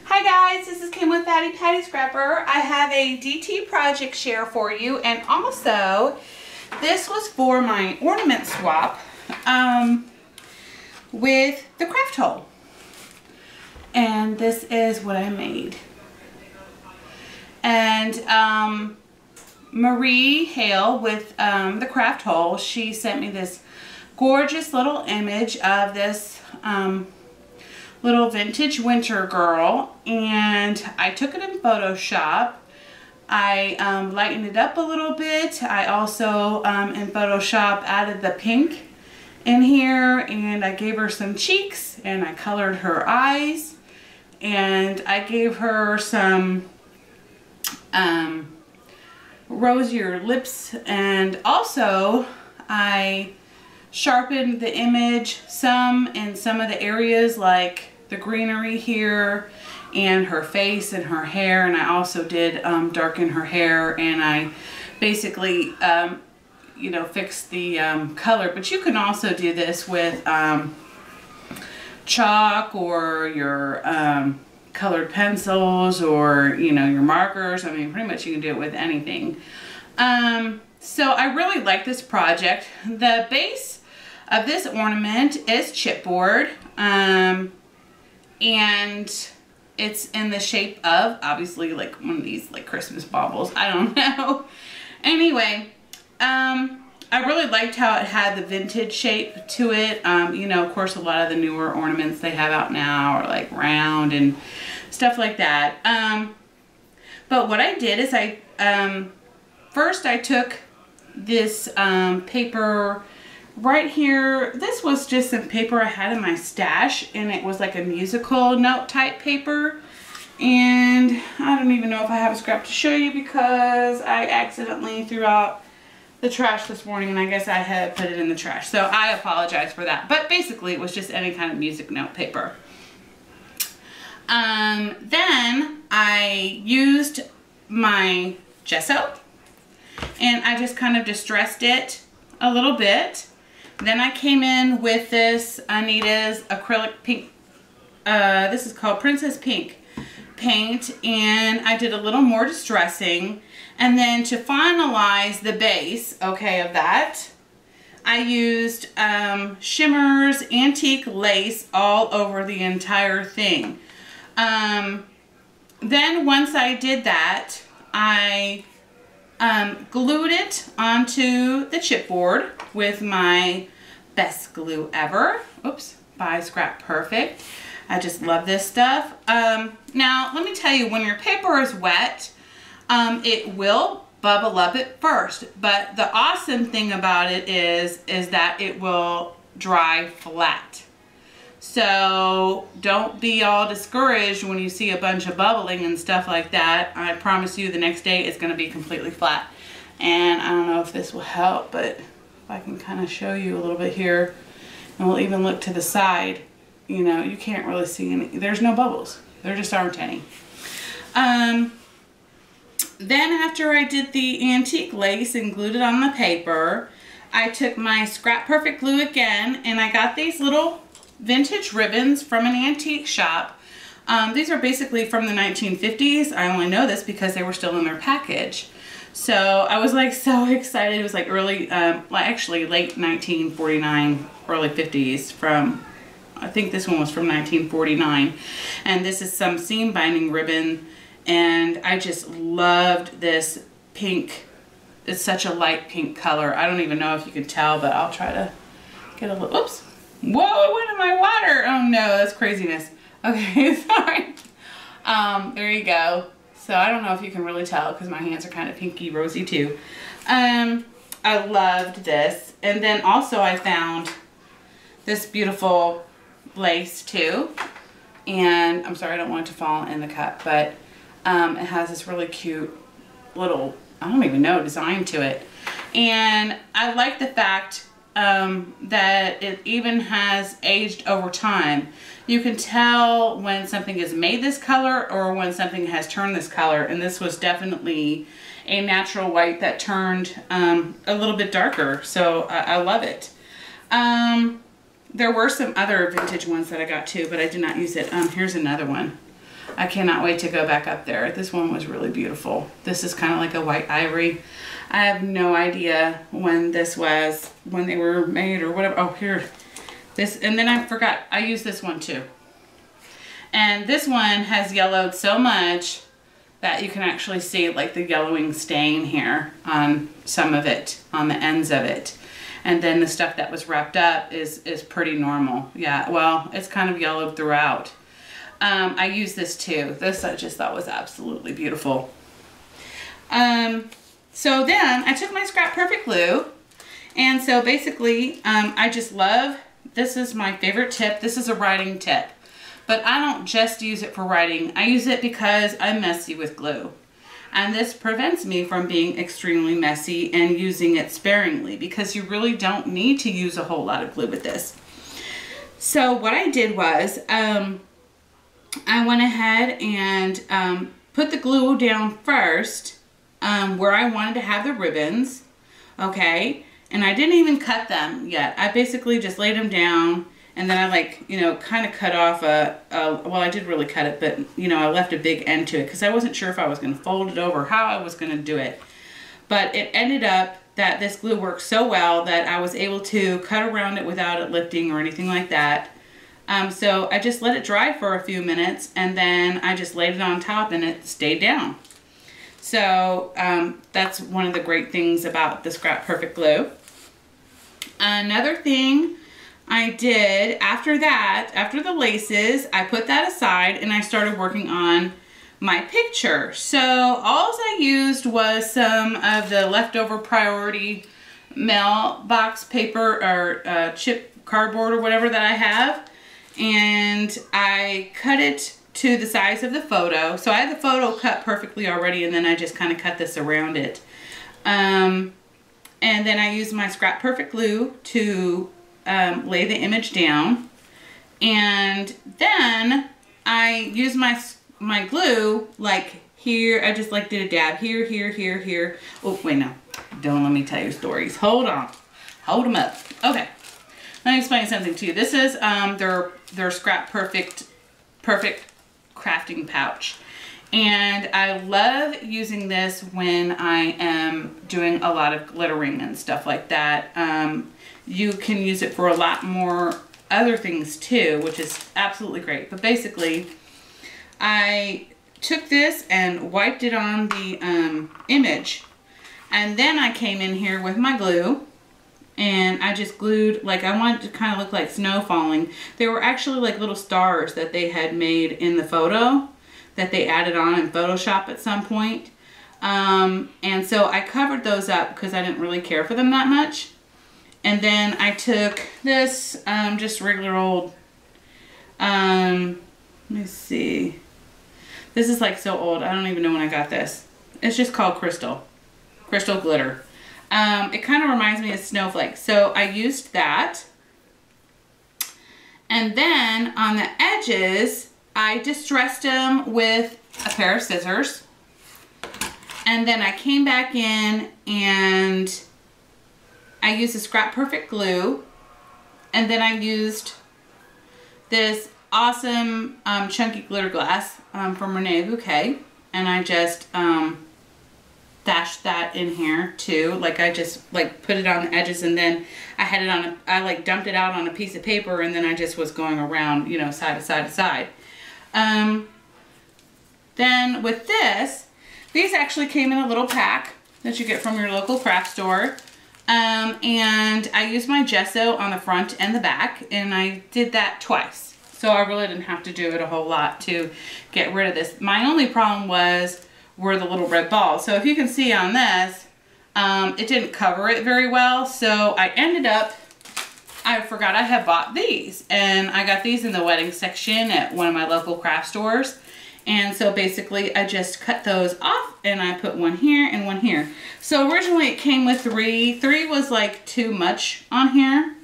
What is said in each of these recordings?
Hi guys, this is Kim with Fatty Patty Scrapper. I have a DT project share for you, and also this was for my ornament swap with the craft hole. And this is what I made. And Marie Hale with the craft hole, she sent me this gorgeous little image of this little vintage winter girl, and I took it in Photoshop. I lightened it up a little bit. I also in Photoshop added the pink in here, and I gave her some cheeks, and I colored her eyes, and I gave her some rosier lips, and also I sharpened the image some in some of the areas like the greenery here and her face and her hair, and I also did darken her hair, and I basically you know, fixed the color. But you can also do this with chalk or your colored pencils, or you know, your markers. I mean, pretty much you can do it with anything. So I really like this project. The base of this ornament is chipboard, and it's in the shape of, obviously, like one of these like Christmas baubles. I don't know. Anyway, I really liked how it had the vintage shape to it. You know, of course, a lot of the newer ornaments they have out now are like round and stuff like that. But what I did is I first I took this paper right here. This was just some paper I had in my stash, and it was like a musical note type paper. And I don't even know if I have a scrap to show you because I accidentally threw out the trash this morning, and I guess I had put it in the trash. So I apologize for that. But basically it was just any kind of music note paper. Then I used my gesso, and I just kind of distressed it a little bit. Then I came in with this Anita's acrylic pink, this is called Princess Pink paint, and I did a little more distressing. And then to finalize the base, okay, of that, I used shimmers, antique lace all over the entire thing. Then once I did that, I glued it onto the chipboard with my best glue ever. Oops, by ScraPerfect. I just love this stuff. Now, let me tell you, when your paper is wet, it will bubble up at first, but the awesome thing about it is that it will dry flat. So don't be all discouraged when you see a bunch of bubbling and stuff like that. I promise you the next day it's going to be completely flat. And I don't know if this will help, but if I can kind of show you a little bit here, and we'll even look to the side, you know, you can't really see any. There's no bubbles. There just aren't any. Then after I did the antique lace and glued it on the paper, I took my ScraPerfect glue again, and I got these little vintage ribbons from an antique shop. These are basically from the 1950s. I only know this because they were still in their package. So I was like so excited. It was like early, actually late 1949, early 50s from, I think this one was from 1949. And this is some seam binding ribbon. And I just loved this pink. It's such a light pink color. I don't even know if you can tell, but I'll try to get a little, oops. Whoa, it went in my water. Oh no, that's craziness. Okay, sorry. There you go. So I don't know if you can really tell because my hands are kind of pinky rosy too. I loved this. And then also I found this beautiful lace too. And I'm sorry, I don't want it to fall in the cup, but it has this really cute little, I don't even know, design to it. And I like the fact that it even has aged over time. You can tell when something is made this color or when something has turned this color, and this was definitely a natural white that turned a little bit darker, so I love it. there were some other vintage ones that I got too, but I did not use it. Here's another one. I cannot wait to go back up there. This one was really beautiful. This is kind of like a white ivory. I have no idea when this was, when they were made or whatever. Oh, here. This, and then I forgot, I used this one too. And this one has yellowed so much that you can actually see like the yellowing stain here on some of it, on the ends of it. And then the stuff that was wrapped up is pretty normal. Yeah, well, it's kind of yellowed throughout. I used this too. This I just thought was absolutely beautiful. So then I took my ScraPerfect glue, and so basically I just love, this is my favorite tip. This is a writing tip, but I don't just use it for writing. I use it because I'm messy with glue, and this prevents me from being extremely messy and using it sparingly, because you really don't need to use a whole lot of glue with this. So what I did was I went ahead and put the glue down first where I wanted to have the ribbons, okay? And I didn't even cut them yet. I basically just laid them down, and then I, like, you know, kind of cut off well, I did really cut it, but, you know, I left a big end to it because I wasn't sure if I was going to fold it over, how I was going to do it. But it ended up that this glue worked so well that I was able to cut around it without it lifting or anything like that. So I just let it dry for a few minutes, and then I just laid it on top and it stayed down. So that's one of the great things about the ScraPerfect glue. Another thing I did after that, after the laces, I put that aside and I started working on my picture. So all I used was some of the leftover priority mailbox paper or chip cardboard or whatever that I have. And I cut it to the size of the photo. So I had the photo cut perfectly already, and then I just kind of cut this around it. And then I used my ScraPerfect glue to lay the image down. And then I used my glue like here. I just like did a dab here, here, here, here. Oh, wait, no. Don't let me tell you stories. Hold on. Hold them up. Okay. Let me explain something to you. This is their ScraPerfect crafting pouch. And I love using this when I am doing a lot of glittering and stuff like that. You can use it for a lot more other things too, which is absolutely great. But basically, I took this and wiped it on the image. And then I came in here with my glue. And I just glued, like, I wanted it to kind of look like snow falling. They were actually like little stars that they had made in the photo that they added on in Photoshop at some point. And so I covered those up because I didn't really care for them that much. And then I took this, just regular old, let me see. This is like so old, I don't even know when I got this. It's just called Crystal Glitter. It kind of reminds me of snowflakes. So I used that. And then on the edges, I distressed them with a pair of scissors. And then I came back in and I used the ScraPerfect glue. And then I used this awesome chunky glitter glass from Renee Bouquet. And I just dashed that in here too. Like I just like put it on the edges, and then I had it on I like dumped it out on a piece of paper, and then I just was going around, you know, side to side to side. Then with this, these actually came in a little pack that you get from your local craft store. And I used my gesso on the front and the back, and I did that twice. So I really didn't have to do it a whole lot to get rid of this. My only problem were the little red balls. So if you can see on this, it didn't cover it very well. So I ended up, I forgot I had bought these, and I got these in the wedding section at one of my local craft stores. And so basically I just cut those off, and I put one here and one here. So originally it came with three. Three was like too much on here.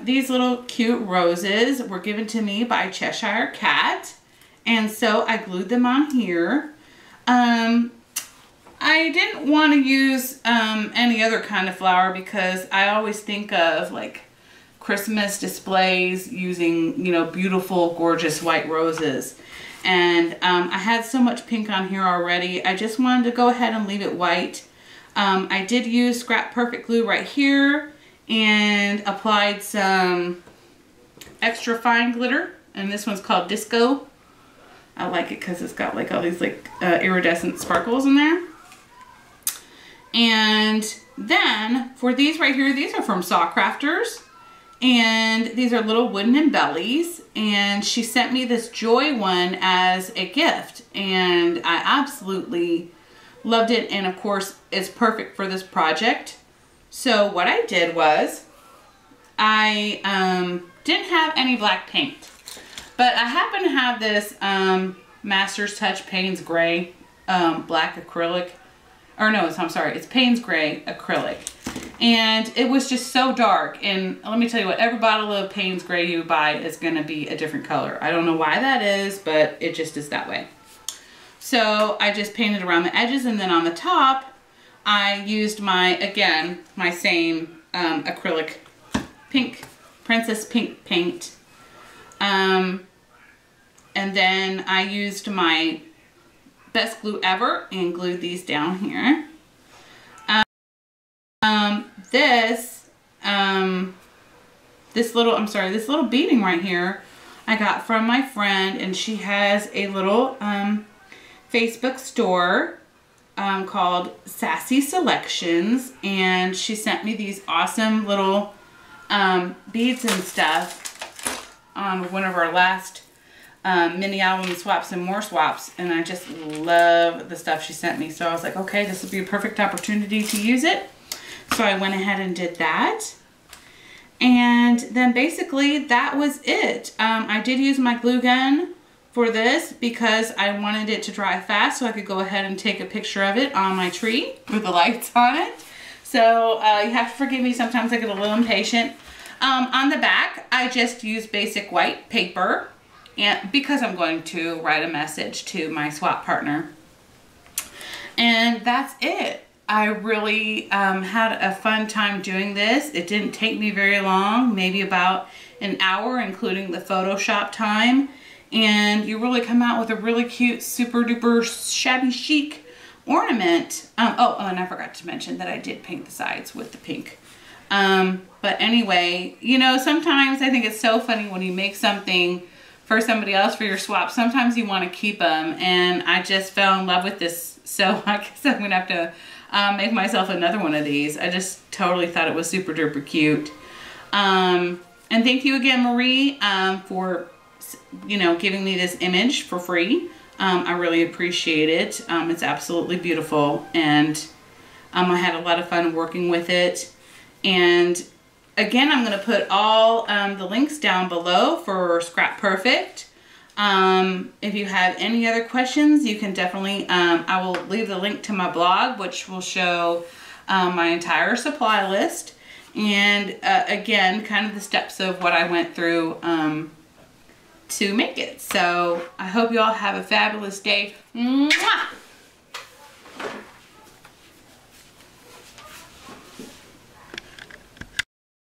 These little cute roses were given to me by Cheshire Cat. And so I glued them on here. I didn't want to use any other kind of flower because I always think of like Christmas displays using, you know, beautiful, gorgeous white roses. And I had so much pink on here already. I just wanted to go ahead and leave it white. I did use ScraPerfect glue right here and applied some extra fine glitter. And this one's called Disco. I like it because it's got like all these like iridescent sparkles in there. And then for these right here, these are from Saw Crafters. And these are little wooden embellies. And she sent me this Joy one as a gift. And I absolutely loved it. And of course, it's perfect for this project. So what I did was, I didn't have any black paint. But I happen to have this Master's Touch Payne's Gray black acrylic. Or no, I'm sorry, it's Payne's Gray acrylic. And it was just so dark. And let me tell you what, every bottle of Payne's Gray you buy is going to be a different color. I don't know why that is, but it just is that way. So I just painted around the edges, and then on the top, I used my, again, my same acrylic pink, Princess Pink paint. And then I used my best glue ever and glued these down here. This little beading right here I got from my friend, and she has a little Facebook store called Sassy Selections, and she sent me these awesome little beads and stuff on one of our last mini album swaps and more swaps, and I just love the stuff she sent me. So I was like, okay, this would be a perfect opportunity to use it. So I went ahead and did that. And then basically that was it. I did use my glue gun for this because I wanted it to dry fast so I could go ahead and take a picture of it on my tree with the lights on it. So you have to forgive me, sometimes I get a little impatient. On the back, I just used basic white paper, and because I'm going to write a message to my swap partner. And that's it. I really had a fun time doing this. It didn't take me very long, maybe about an hour, including the Photoshop time. And you really come out with a really cute, super duper shabby chic ornament. Oh, and I forgot to mention that I did paint the sides with the pink. But anyway, you know, sometimes I think it's so funny when you make something for somebody else for your swap. Sometimes you want to keep them, and I just fell in love with this. So I guess I'm gonna have to make myself another one of these. I just totally thought it was super duper cute. And thank you again, Marie, for, you know, giving me this image for free. I really appreciate it. It's absolutely beautiful, and I had a lot of fun working with it. And again, I'm going to put all the links down below for ScraPerfect. If you have any other questions, you can definitely, I will leave the link to my blog, which will show my entire supply list. And again, kind of the steps of what I went through to make it. So I hope you all have a fabulous day. Mwah!